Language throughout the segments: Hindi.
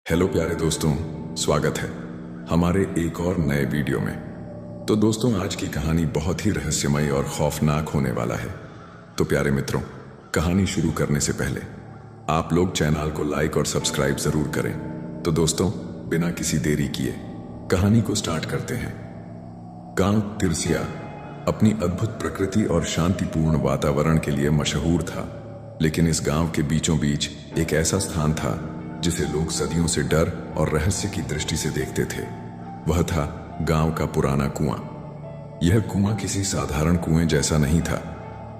हेलो प्यारे दोस्तों, स्वागत है हमारे एक और नए वीडियो में। तो दोस्तों, आज की कहानी बहुत ही रहस्यमय और खौफनाक होने वाला है। तो प्यारे मित्रों, कहानी शुरू करने से पहले आप लोग चैनल को लाइक और सब्सक्राइब जरूर करें। तो दोस्तों, बिना किसी देरी किए कहानी को स्टार्ट करते हैं। गांव तिरसिया अपनी अद्भुत प्रकृति और शांतिपूर्ण वातावरण के लिए मशहूर था, लेकिन इस गांव के बीचों बीच एक ऐसा स्थान था जिसे लोग सदियों से डर और रहस्य की दृष्टि से देखते थे। वह था गांव का पुराना कुआं। यह कुआं किसी साधारण कुएं जैसा नहीं था।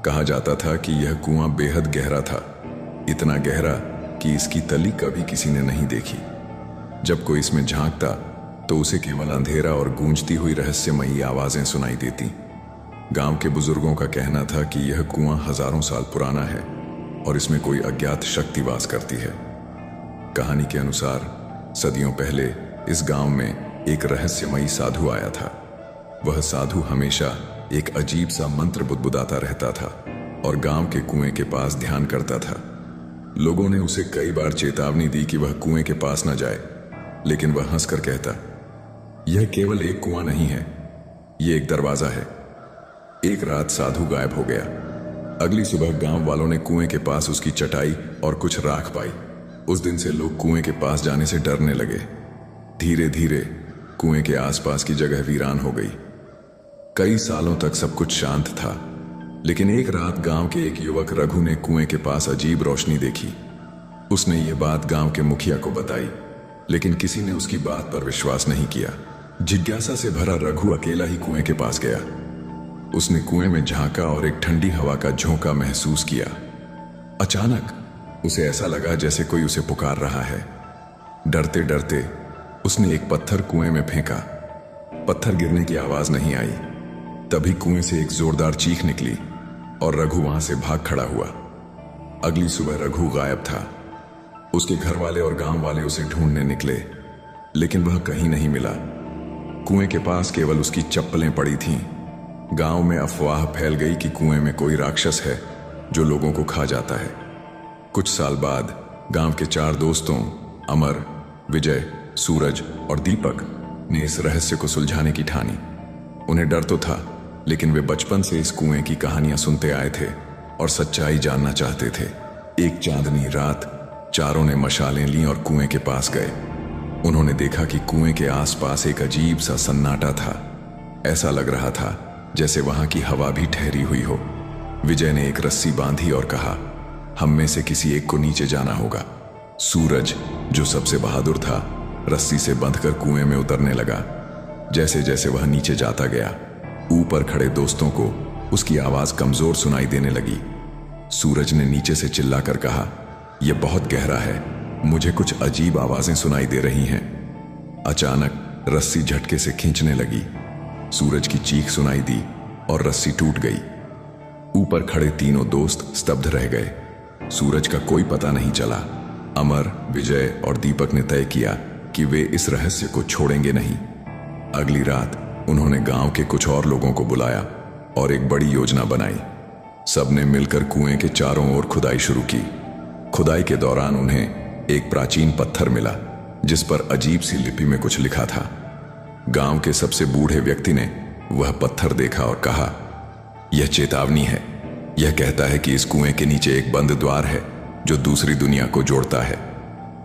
कहा जाता था कि यह कुआं बेहद गहरा था, इतना गहरा कि इसकी तली कभी किसी ने नहीं देखी। जब कोई इसमें झांकता तो उसे केवल अंधेरा और गूंजती हुई रहस्यमयी आवाजें सुनाई देती। गांव के बुजुर्गों का कहना था कि यह कुआं हजारों साल पुराना है और इसमें कोई अज्ञात शक्ति वास करती है। कहानी के अनुसार सदियों पहले इस गांव में एक रहस्यमयी साधु आया था। वह साधु हमेशा एक अजीब सा मंत्र बुदबुदाता रहता था और गांव के कुएं के पास ध्यान करता था। लोगों ने उसे कई बार चेतावनी दी कि वह कुएं के पास न जाए, लेकिन वह हंसकर कहता, यह केवल एक कुआं नहीं है, यह एक दरवाजा है। एक रात साधु गायब हो गया। अगली सुबह गांव वालों ने कुएं के पास उसकी चटाई और कुछ राख पाई। उस दिन से लोग कुएं के पास जाने से डरने लगे। धीरे धीरे कुएं के आसपास की जगह वीरान हो गई। कई सालों तक सब कुछ शांत था, लेकिन एक रात गांव के एक युवक रघु ने कुएं के पास अजीब रोशनी देखी। उसने ये बात गांव के मुखिया को बताई, लेकिन किसी ने उसकी बात पर विश्वास नहीं किया। जिज्ञासा से भरा रघु अकेला ही कुएं के पास गया। उसने कुएं में झांका और एक ठंडी हवा का झोंका महसूस किया। अचानक उसे ऐसा लगा जैसे कोई उसे पुकार रहा है। डरते डरते उसने एक पत्थर कुएं में फेंका। पत्थर गिरने की आवाज नहीं आई। तभी कुएं से एक जोरदार चीख निकली और रघु वहां से भाग खड़ा हुआ। अगली सुबह रघु गायब था। उसके घर वाले और गांव वाले उसे ढूंढने निकले, लेकिन वह कहीं नहीं मिला। कुएं के पास केवल उसकी चप्पलें पड़ी थीं। गांव में अफवाह फैल गई कि कुएं में कोई राक्षस है जो लोगों को खा जाता है। कुछ साल बाद गांव के 4 दोस्तों अमर, विजय, सूरज और दीपक ने इस रहस्य को सुलझाने की ठानी। उन्हें डर तो था, लेकिन वे बचपन से इस कुएं की कहानियां सुनते आए थे और सच्चाई जानना चाहते थे। एक चांदनी रात चारों ने मशालें लीं और कुएं के पास गए। उन्होंने देखा कि कुएं के आसपास एक अजीब सा सन्नाटा था। ऐसा लग रहा था जैसे वहां की हवा भी ठहरी हुई हो। विजय ने एक रस्सी बांधी और कहा, हम में से किसी एक को नीचे जाना होगा। सूरज, जो सबसे बहादुर था, रस्सी से बंधकर कुएं में उतरने लगा। जैसे जैसे वह नीचे जाता गया, ऊपर खड़े दोस्तों को उसकी आवाज कमजोर सुनाई देने लगी। सूरज ने नीचे से चिल्लाकर कहा, यह बहुत गहरा है, मुझे कुछ अजीब आवाजें सुनाई दे रही हैं। अचानक रस्सी झटके से खींचने लगी। सूरज की चीख सुनाई दी और रस्सी टूट गई। ऊपर खड़े तीनों दोस्त स्तब्ध रह गए। सूरज का कोई पता नहीं चला। अमर, विजय और दीपक ने तय किया कि वे इस रहस्य को छोड़ेंगे नहीं। अगली रात उन्होंने गांव के कुछ और लोगों को बुलाया और एक बड़ी योजना बनाई। सबने मिलकर कुएं के चारों ओर खुदाई शुरू की। खुदाई के दौरान उन्हें एक प्राचीन पत्थर मिला जिस पर अजीब सी लिपि में कुछ लिखा था। गांव के सबसे बूढ़े व्यक्ति ने वह पत्थर देखा और कहा, यह चेतावनी है। यह कहता है कि इस कुएं के नीचे एक बंद द्वार है जो दूसरी दुनिया को जोड़ता है।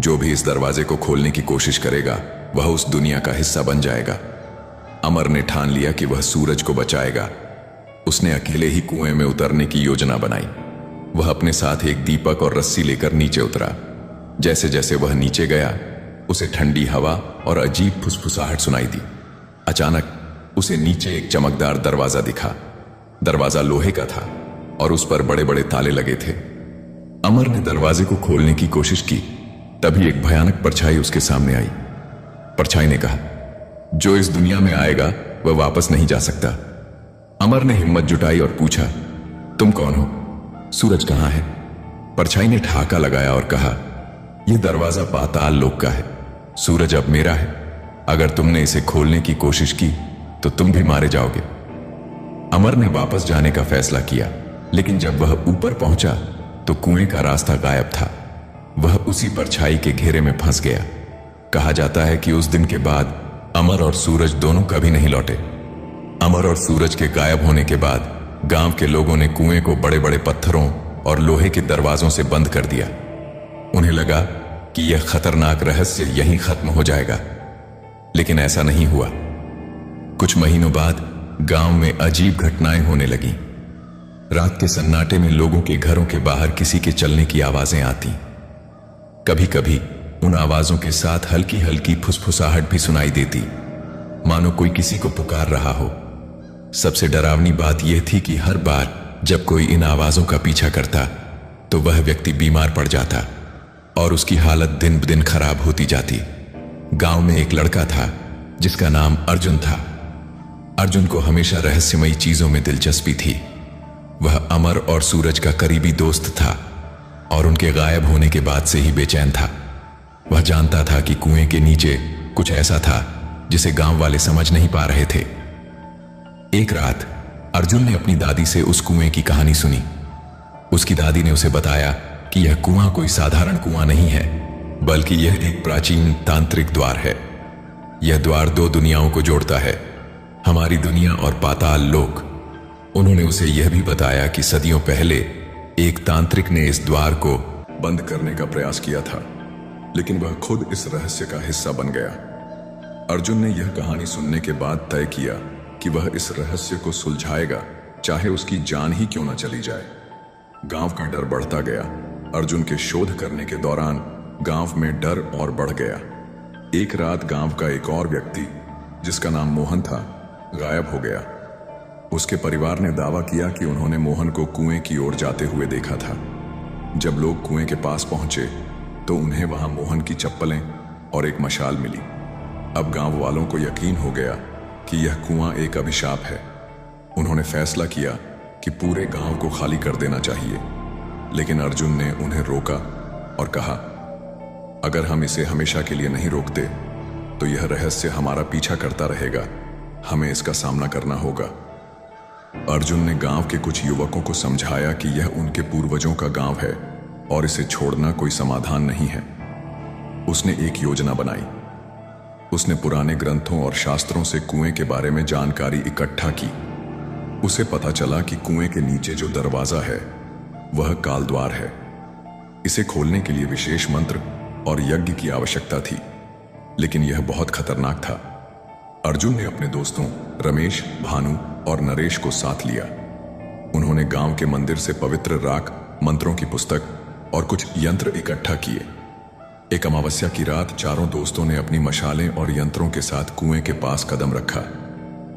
जो भी इस दरवाजे को खोलने की कोशिश करेगा वह उस दुनिया का हिस्सा बन जाएगा। अमर ने ठान लिया कि वह सूरज को बचाएगा। उसने अकेले ही कुएं में उतरने की योजना बनाई। वह अपने साथ एक दीपक और रस्सी लेकर नीचे उतरा। जैसे जैसे वह नीचे गया, उसे ठंडी हवा और अजीब फुसफुसाहट सुनाई दी। अचानक उसे नीचे एक चमकदार दरवाजा दिखा। दरवाजा लोहे का था और उस पर बड़े बड़े ताले लगे थे। अमर ने दरवाजे को खोलने की कोशिश की। तभी एक भयानक परछाई उसके सामने आई। परछाई ने कहा, जो इस दुनिया में आएगा वह वापस नहीं जा सकता। अमर ने हिम्मत जुटाई और पूछा, तुम कौन हो? सूरज कहाँ है? परछाई ने ठहाका लगाया और कहा, यह दरवाजा पाताल लोक का है। सूरज अब मेरा है। अगर तुमने इसे खोलने की कोशिश की तो तुम भी मारे जाओगे। अमर ने वापस जाने का फैसला किया, लेकिन जब वह ऊपर पहुंचा तो कुएं का रास्ता गायब था। वह उसी परछाई के घेरे में फंस गया। कहा जाता है कि उस दिन के बाद अमर और सूरज दोनों कभी नहीं लौटे। अमर और सूरज के गायब होने के बाद गांव के लोगों ने कुएं को बड़े बड़े पत्थरों और लोहे के दरवाजों से बंद कर दिया। उन्हें लगा कि यह खतरनाक रहस्य यहीं खत्म हो जाएगा, लेकिन ऐसा नहीं हुआ। कुछ महीनों बाद गांव में अजीब घटनाएं होने लगीं। रात के सन्नाटे में लोगों के घरों के बाहर किसी के चलने की आवाजें आती। कभी कभी उन आवाजों के साथ हल्की हल्की फुसफुसाहट भी सुनाई देती, मानो कोई किसी को पुकार रहा हो। सबसे डरावनी बात यह थी कि हर बार जब कोई इन आवाजों का पीछा करता तो वह व्यक्ति बीमार पड़ जाता और उसकी हालत दिन ब दिन खराब होती जाती। गांव में एक लड़का था जिसका नाम अर्जुन था। अर्जुन को हमेशा रहस्यमयी चीजों में दिलचस्पी थी। वह अमर और सूरज का करीबी दोस्त था और उनके गायब होने के बाद से ही बेचैन था। वह जानता था कि कुएं के नीचे कुछ ऐसा था जिसे गांव वाले समझ नहीं पा रहे थे। एक रात अर्जुन ने अपनी दादी से उस कुएं की कहानी सुनी। उसकी दादी ने उसे बताया कि यह कुआं कोई साधारण कुआं नहीं है, बल्कि यह एक प्राचीन तांत्रिक द्वार है। यह द्वार दो दुनियाओं को जोड़ता है, हमारी दुनिया और पाताल लोक। उन्होंने उसे यह भी बताया कि सदियों पहले एक तांत्रिक ने इस द्वार को बंद करने का प्रयास किया था, लेकिन वह खुद इस रहस्य का हिस्सा बन गया। अर्जुन ने यह कहानी सुनने के बाद तय किया कि वह इस रहस्य को सुलझाएगा, चाहे उसकी जान ही क्यों न चली जाए। गांव का डर बढ़ता गया। अर्जुन के शोध करने के दौरान गांव में डर और बढ़ गया। एक रात गांव का एक और व्यक्ति, जिसका नाम मोहन था, गायब हो गया। उसके परिवार ने दावा किया कि उन्होंने मोहन को कुएं की ओर जाते हुए देखा था। जब लोग कुएं के पास पहुंचे तो उन्हें वहां मोहन की चप्पलें और एक मशाल मिली। अब गांव वालों को यकीन हो गया कि यह कुआं एक अभिशाप है। उन्होंने फैसला किया कि पूरे गांव को खाली कर देना चाहिए, लेकिन अर्जुन ने उन्हें रोका और कहा, अगर हम इसे हमेशा के लिए नहीं रोकते तो यह रहस्य हमारा पीछा करता रहेगा। हमें इसका सामना करना होगा। अर्जुन ने गांव के कुछ युवकों को समझाया कि यह उनके पूर्वजों का गांव है और इसे छोड़ना कोई समाधान नहीं है। उसने एक योजना बनाई। उसने पुराने ग्रंथों और शास्त्रों से कुएं के बारे में जानकारी इकट्ठा की। उसे पता चला कि कुएं के नीचे जो दरवाजा है वह काल द्वार है। इसे खोलने के लिए विशेष मंत्र और यज्ञ की आवश्यकता थी, लेकिन यह बहुत खतरनाक था। अर्जुन ने अपने दोस्तों रमेश, भानु और नरेश को साथ लिया। उन्होंने गांव के मंदिर से पवित्र राख, मंत्रों की पुस्तक और कुछ यंत्र इकट्ठा किए। एक अमावस्या की रात चारों दोस्तों ने अपनी मशालें और यंत्रों के साथ कुएं के पास कदम रखा।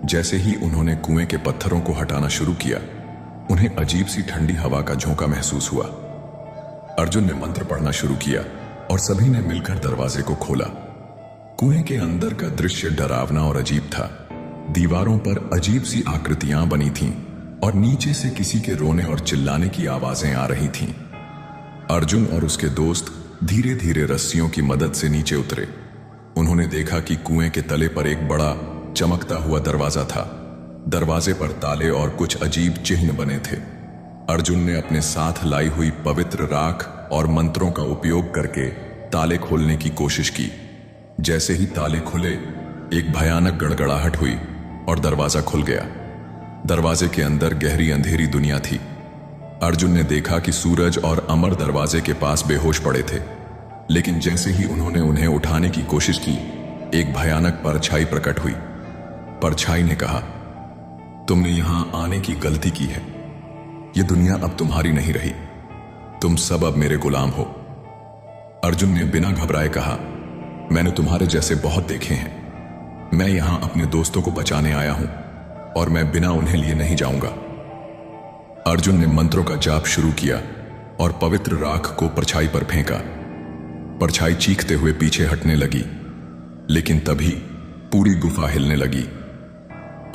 जैसे ही उन्होंने कुएं के पत्थरों को हटाना शुरू किया, उन्हें अजीब सी ठंडी हवा का झोंका महसूस हुआ। अर्जुन ने मंत्र पढ़ना शुरू किया और सभी ने मिलकर दरवाजे को खोला। कुएं के अंदर का दृश्य डरावना और अजीब था। दीवारों पर अजीब सी आकृतियां बनी थीं और नीचे से किसी के रोने और चिल्लाने की आवाजें आ रही थीं। अर्जुन और उसके दोस्त धीरे धीरे रस्सियों की मदद से नीचे उतरे। उन्होंने देखा कि कुएं के तले पर एक बड़ा चमकता हुआ दरवाजा था। दरवाजे पर ताले और कुछ अजीब चिन्ह बने थे। अर्जुन ने अपने साथ लाई हुई पवित्र राख और मंत्रों का उपयोग करके ताले खोलने की कोशिश की। जैसे ही ताले खुले, एक भयानक गड़गड़ाहट हुई और दरवाजा खुल गया। दरवाजे के अंदर गहरी अंधेरी दुनिया थी। अर्जुन ने देखा कि सूरज और अमर दरवाजे के पास बेहोश पड़े थे, लेकिन जैसे ही उन्होंने उन्हें उठाने की कोशिश की, एक भयानक परछाई प्रकट हुई। परछाई ने कहा, तुमने यहां आने की गलती की है। यह दुनिया अब तुम्हारी नहीं रही। तुम सब अब मेरे गुलाम हो। अर्जुन ने बिना घबराए कहा, मैंने तुम्हारे जैसे बहुत देखे हैं। मैं यहां अपने दोस्तों को बचाने आया हूं और मैं बिना उन्हें लिए नहीं जाऊंगा। अर्जुन ने मंत्रों का जाप शुरू किया और पवित्र राख को परछाई पर फेंका। परछाई चीखते हुए पीछे हटने लगी, लेकिन तभी पूरी गुफा हिलने लगी।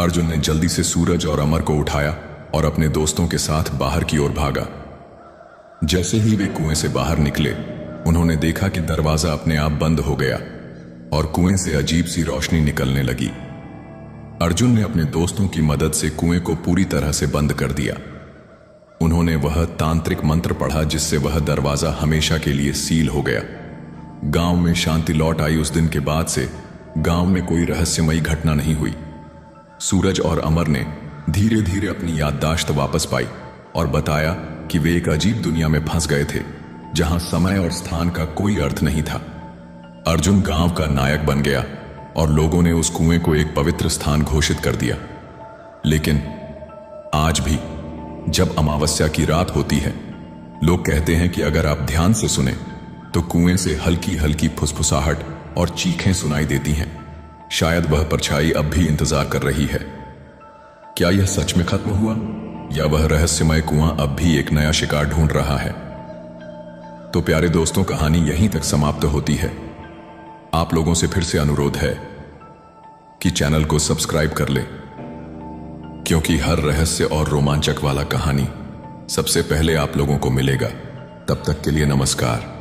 अर्जुन ने जल्दी से सूरज और अमर को उठाया और अपने दोस्तों के साथ बाहर की ओर भागा। जैसे ही वे कुएं से बाहर निकले, उन्होंने देखा कि दरवाजा अपने आप बंद हो गया और कुएं से अजीब सी रोशनी निकलने लगी। अर्जुन ने अपने दोस्तों की मदद से कुएं को पूरी तरह से बंद कर दिया। उन्होंने वह तांत्रिक मंत्र पढ़ा जिससे वह दरवाजा हमेशा के लिए सील हो गया। गांव में शांति लौट आई। उस दिन के बाद से गांव में कोई रहस्यमयी घटना नहीं हुई। सूरज और अमर ने धीरे धीरे अपनी याददाश्त वापस पाई और बताया कि वे एक अजीब दुनिया में फंस गए थे, जहां समय और स्थान का कोई अर्थ नहीं था। अर्जुन गांव का नायक बन गया और लोगों ने उस कुएं को एक पवित्र स्थान घोषित कर दिया। लेकिन आज भी जब अमावस्या की रात होती है, लोग कहते हैं कि अगर आप ध्यान से सुने तो कुएं से हल्की हल्की फुसफुसाहट और चीखें सुनाई देती हैं। शायद वह परछाई अब भी इंतजार कर रही है। क्या यह सच में खत्म हुआ, या वह रहस्यमय कुआं अब भी एक नया शिकार ढूंढ रहा है? तो प्यारे दोस्तों, कहानी यहीं तक समाप्त होती है। आप लोगों से फिर से अनुरोध है कि चैनल को सब्सक्राइब कर ले, क्योंकि हर रहस्य और रोमांचक वाला कहानी सबसे पहले आप लोगों को मिलेगा। तब तक के लिए नमस्कार।